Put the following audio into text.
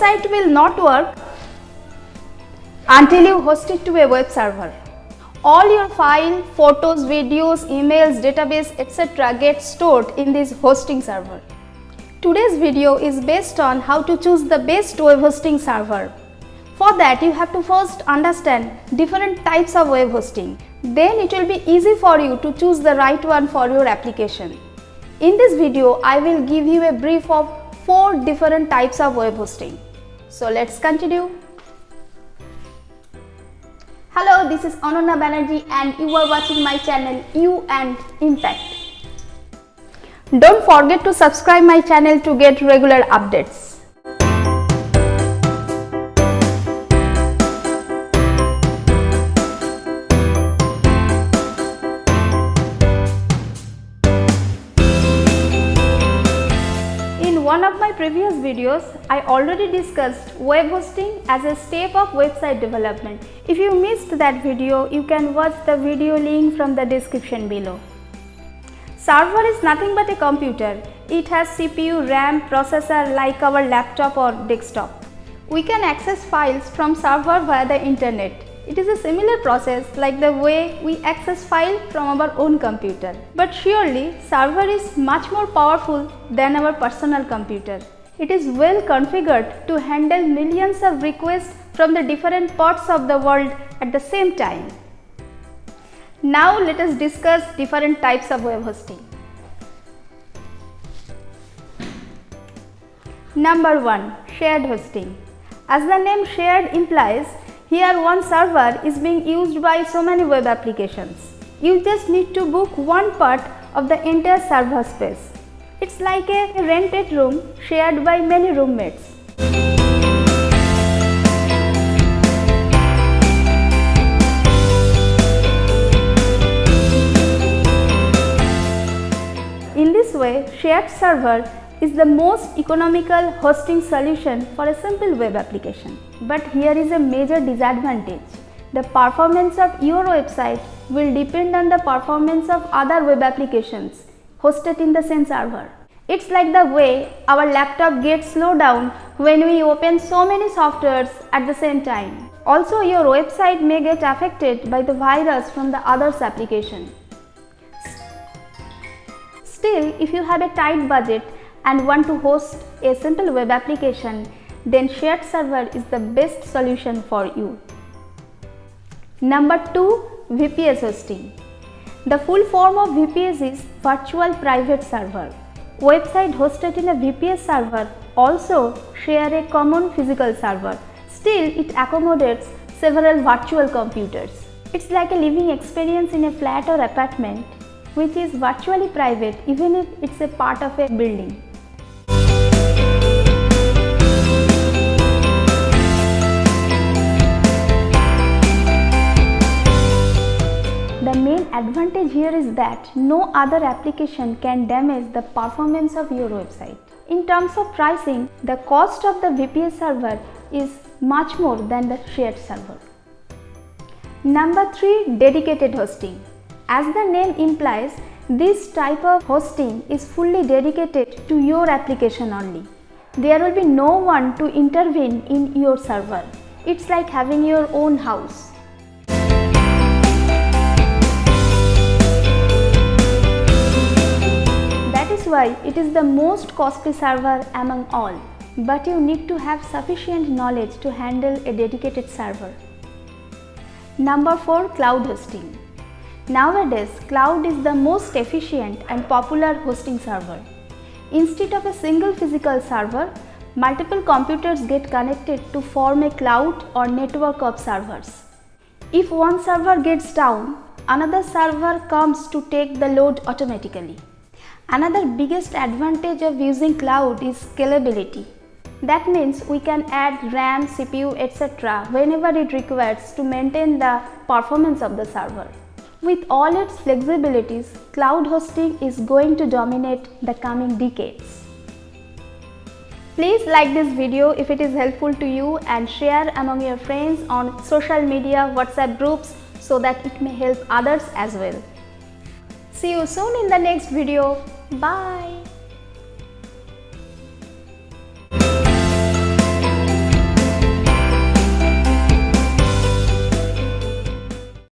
website will not work until you host it to a web server. All your file, photos, videos, emails, database, etc. get stored in this hosting server. Today's video is based on how to choose the best web hosting server. For that, you have to first understand different types of web hosting. Then it will be easy for you to choose the right one for your application. In this video, I will give you a brief of 4 different types of web hosting. So let's continue. Hello, this is Ananya Banerjee and you are watching my channel You and Impact. Don't forget to subscribe my channel to get regular updates. In one of my previous videos, I already discussed web hosting as a step of website development. If you missed that video, you can watch the video link from the description below. Server is nothing but a computer. It has CPU, RAM, processor like our laptop or desktop. We can access files from server via the internet. It is a similar process like the way we access files from our own computer. But surely, server is much more powerful than our personal computer. It is well configured to handle millions of requests from the different parts of the world at the same time. Now let us discuss different types of web hosting. Number 1. Shared hosting. As the name shared implies, here one server is being used by so many web applications. You just need to book one part of the entire server space. It's like a rented room shared by many roommates. In this way, shared server is the most economical hosting solution for a simple web application. But here is a major disadvantage. The performance of your website will depend on the performance of other web applications hosted in the same server. It's like the way our laptop gets slowed down when we open so many softwares at the same time. Also, your website may get affected by the virus from the other's application. Still, if you have a tight budget and want to host a simple web application, then shared server is the best solution for you. Number 2. VPS hosting. The full form of VPS is Virtual Private Server. Website hosted in a VPS server also share a common physical server. Still, it accommodates several virtual computers. It's like a living experience in a flat or apartment, which is virtually private even if it's a part of a building. The main advantage here is that no other application can damage the performance of your website. In terms of pricing, the cost of the VPS server is much more than the shared server. Number 3. Dedicated hosting. As the name implies, this type of hosting is fully dedicated to your application only. There will be no one to intervene in your server. It's like having your own house. That is why it is the most costly server among all. But you need to have sufficient knowledge to handle a dedicated server. Number 4. Cloud hosting. Nowadays, cloud is the most efficient and popular hosting server. Instead of a single physical server, multiple computers get connected to form a cloud or network of servers. If one server gets down, another server comes to take the load automatically. Another biggest advantage of using cloud is scalability. That means we can add RAM, CPU, etc. whenever it requires to maintain the performance of the server. With all its flexibilities, cloud hosting is going to dominate the coming decades. Please like this video if it is helpful to you and share among your friends on social media, WhatsApp groups so that it may help others as well. See you soon in the next video. Bye.